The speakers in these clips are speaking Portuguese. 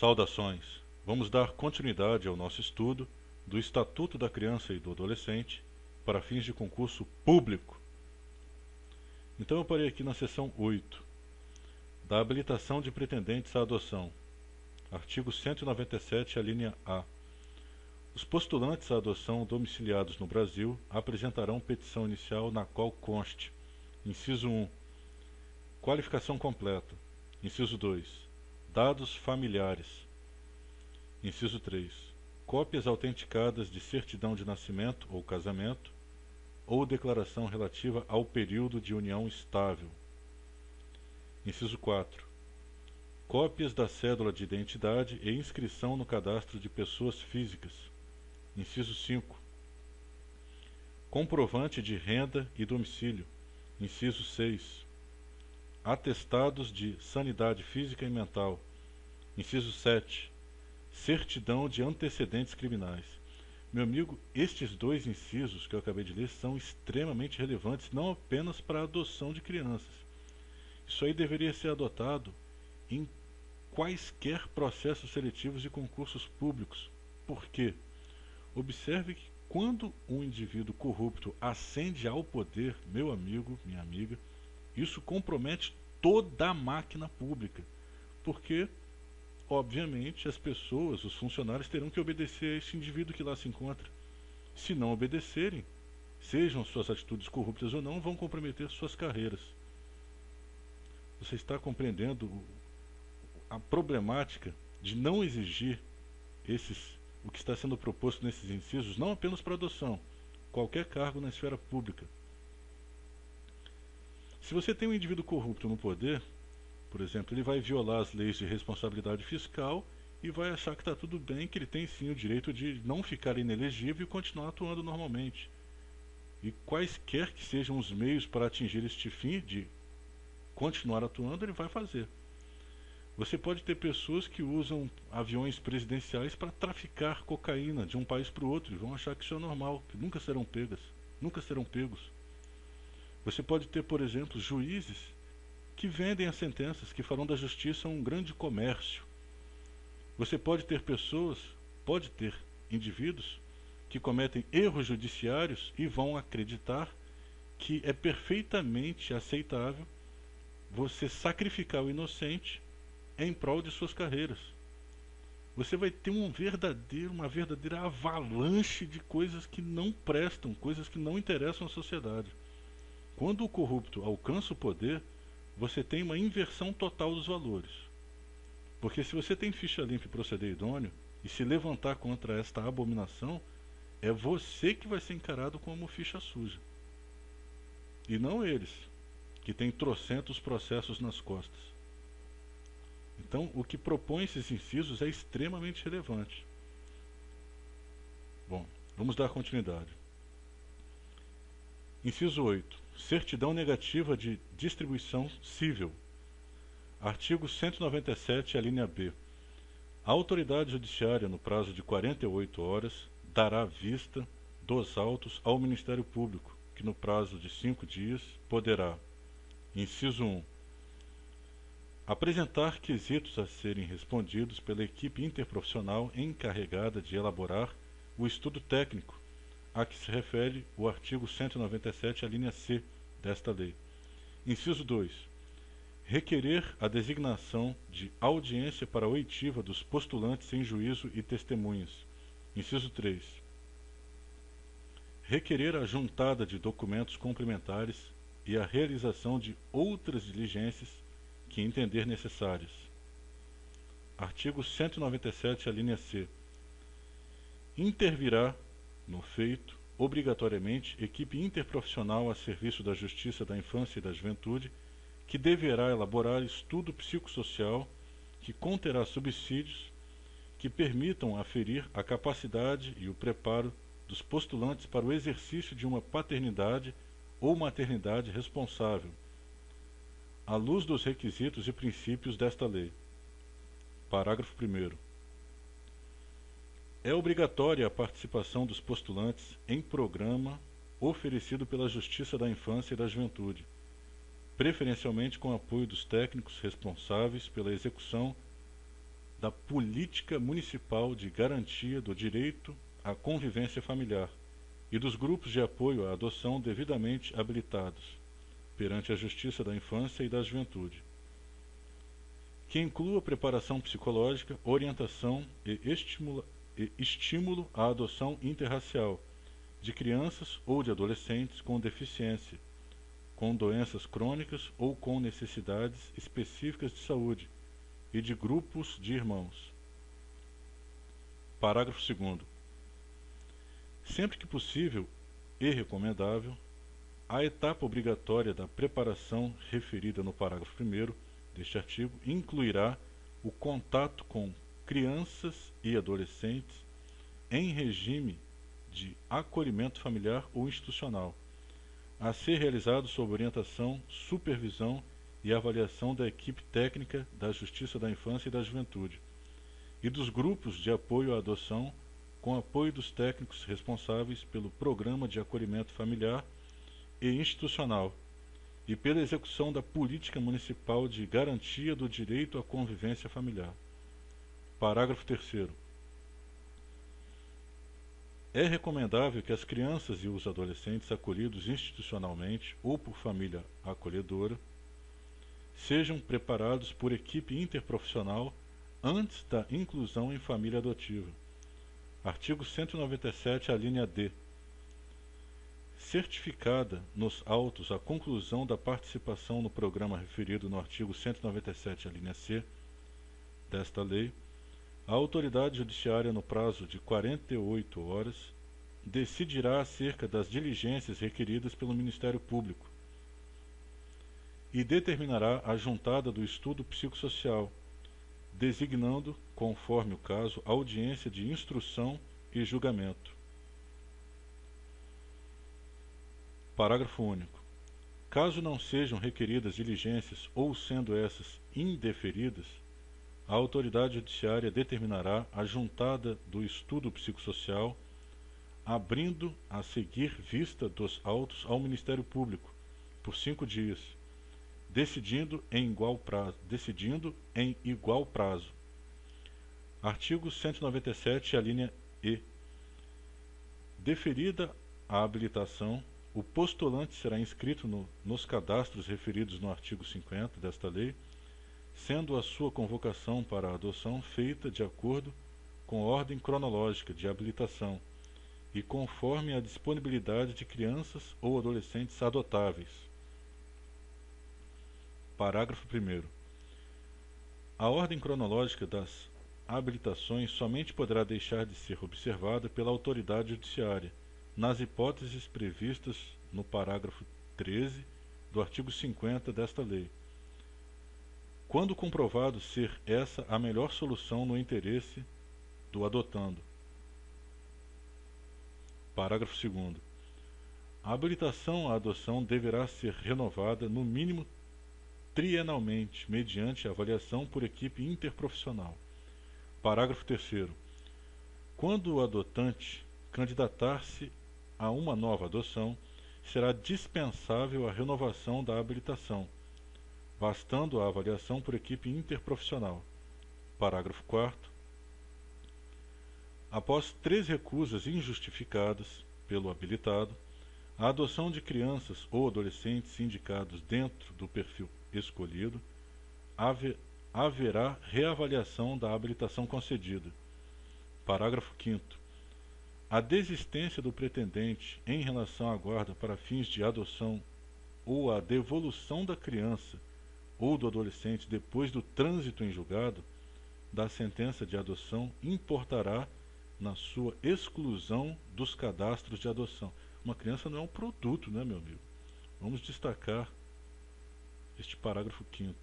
Saudações! Vamos dar continuidade ao nosso estudo do Estatuto da Criança e do Adolescente para fins de concurso público. Então eu parei aqui na seção 8, da habilitação de pretendentes à adoção. Artigo 197, a linha A. Os postulantes à adoção domiciliados no Brasil apresentarão petição inicial na qual conste: inciso 1, qualificação completa. Inciso 2, dados familiares. Inciso 3, cópias autenticadas de certidão de nascimento ou casamento ou declaração relativa ao período de união estável. Inciso 4, cópias da cédula de identidade e inscrição no cadastro de pessoas físicas. Inciso 5, comprovante de renda e domicílio. Inciso 6, atestados de sanidade física e mental. Inciso 7, certidão de antecedentes criminais. Meu amigo, estes dois incisos que eu acabei de ler são extremamente relevantes, não apenas para a adoção de crianças. Isso aí deveria ser adotado em quaisquer processos seletivos de concursos públicos. Por quê? Observe que quando um indivíduo corrupto ascende ao poder, meu amigo, minha amiga, isso compromete toda a máquina pública, porque, obviamente, as pessoas, os funcionários, terão que obedecer a esse indivíduo que lá se encontra. Se não obedecerem, sejam suas atitudes corruptas ou não, vão comprometer suas carreiras. Você está compreendendo a problemática de não exigir o que está sendo proposto nesses incisos, não apenas para adoção, qualquer cargo na esfera pública. Se você tem um indivíduo corrupto no poder, por exemplo, ele vai violar as leis de responsabilidade fiscal e vai achar que está tudo bem, que ele tem sim o direito de não ficar inelegível e continuar atuando normalmente. E quaisquer que sejam os meios para atingir este fim de continuar atuando, ele vai fazer. Você pode ter pessoas que usam aviões presidenciais para traficar cocaína de um país para o outro e vão achar que isso é normal, que nunca serão pegos. Você pode ter, por exemplo, juízes que vendem as sentenças, que farão da justiça um grande comércio. Você pode ter indivíduos que cometem erros judiciários e vão acreditar que é perfeitamente aceitável você sacrificar o inocente em prol de suas carreiras. Você vai ter uma verdadeira avalanche de coisas que não prestam, coisas que não interessam à sociedade. Quando o corrupto alcança o poder, você tem uma inversão total dos valores. Porque se você tem ficha limpa e proceder idôneo, e se levantar contra esta abominação, é você que vai ser encarado como ficha suja. E não eles, que têm trocentos processos nas costas. Então, o que propõe esses incisos é extremamente relevante. Bom, vamos dar continuidade. Inciso 8. Certidão negativa de distribuição cível. Artigo 197, a linha B. A autoridade judiciária, no prazo de 48 horas, dará vista dos autos ao Ministério Público, que no prazo de 5 dias poderá: inciso 1, apresentar quesitos a serem respondidos pela equipe interprofissional encarregada de elaborar o estudo técnico a que se refere o artigo 197, a linha C desta lei. Inciso 2. Requerer a designação de audiência para a oitiva dos postulantes em juízo e testemunhas. Inciso 3. Requerer a juntada de documentos complementares e a realização de outras diligências que entender necessárias. Artigo 197, a linha C. Intervirá no feito, obrigatoriamente, equipe interprofissional a serviço da Justiça da Infância e da Juventude, que deverá elaborar estudo psicossocial que conterá subsídios que permitam aferir a capacidade e o preparo dos postulantes para o exercício de uma paternidade ou maternidade responsável, à luz dos requisitos e princípios desta lei. Parágrafo 1º. É obrigatória a participação dos postulantes em programa oferecido pela Justiça da Infância e da Juventude, preferencialmente com apoio dos técnicos responsáveis pela execução da política municipal de garantia do direito à convivência familiar e dos grupos de apoio à adoção devidamente habilitados perante a Justiça da Infância e da Juventude, que inclua preparação psicológica, orientação e estímulo à adoção interracial de crianças ou de adolescentes com deficiência, com doenças crônicas ou com necessidades específicas de saúde e de grupos de irmãos. Parágrafo 2º. Sempre que possível e recomendável, a etapa obrigatória da preparação referida no parágrafo 1º deste artigo incluirá o contato com crianças e adolescentes em regime de acolhimento familiar ou institucional, a ser realizado sob orientação, supervisão e avaliação da equipe técnica da Justiça da Infância e da Juventude e dos grupos de apoio à adoção, com apoio dos técnicos responsáveis pelo Programa de Acolhimento Familiar e Institucional e pela execução da Política Municipal de Garantia do Direito à Convivência Familiar. Parágrafo 3º. É recomendável que as crianças e os adolescentes acolhidos institucionalmente ou por família acolhedora sejam preparados por equipe interprofissional antes da inclusão em família adotiva. Artigo 197, a linha D. Certificada nos autos a conclusão da participação no programa referido no artigo 197, a linha C, desta lei, a autoridade judiciária, no prazo de 48 horas, decidirá acerca das diligências requeridas pelo Ministério Público e determinará a juntada do estudo psicossocial, designando, conforme o caso, audiência de instrução e julgamento. Parágrafo único. Caso não sejam requeridas diligências ou sendo essas indeferidas, a autoridade judiciária determinará a juntada do estudo psicossocial, abrindo a seguir vista dos autos ao Ministério Público por 5 dias, decidindo em igual prazo. Artigo 197, a linha E. Deferida a habilitação, o postulante será inscrito nos cadastros referidos no artigo 50 desta lei, sendo a sua convocação para a adoção feita de acordo com ordem cronológica de habilitação e conforme a disponibilidade de crianças ou adolescentes adotáveis. Parágrafo 1º. A ordem cronológica das habilitações somente poderá deixar de ser observada pela autoridade judiciária, nas hipóteses previstas no parágrafo 13 do artigo 50 desta lei, quando comprovado ser essa a melhor solução no interesse do adotando. Parágrafo 2º. A habilitação à adoção deverá ser renovada no mínimo trienalmente, mediante avaliação por equipe interprofissional. Parágrafo 3º. Quando o adotante candidatar-se a uma nova adoção, será dispensável a renovação da habilitação, bastando a avaliação por equipe interprofissional. Parágrafo 4º. Após 3 recusas injustificadas pelo habilitado, a adoção de crianças ou adolescentes indicados dentro do perfil escolhido, haverá reavaliação da habilitação concedida. Parágrafo 5º. A desistência do pretendente em relação à guarda para fins de adoção ou a devolução da criança ou do adolescente depois do trânsito em julgado da sentença de adoção importará na sua exclusão dos cadastros de adoção. Uma criança não é um produto, né, meu amigo? Vamos destacar este parágrafo 5º.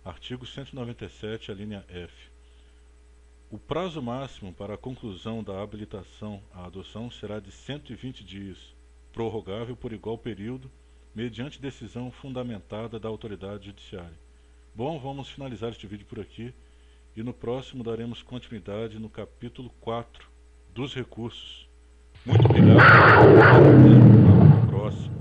Artigo 197, a linha F. O prazo máximo para a conclusão da habilitação à adoção será de 120 dias, prorrogável por igual período, mediante decisão fundamentada da autoridade judiciária. Bom, vamos finalizar este vídeo por aqui e no próximo daremos continuidade no capítulo 4 dos recursos. Muito obrigado e até a próxima.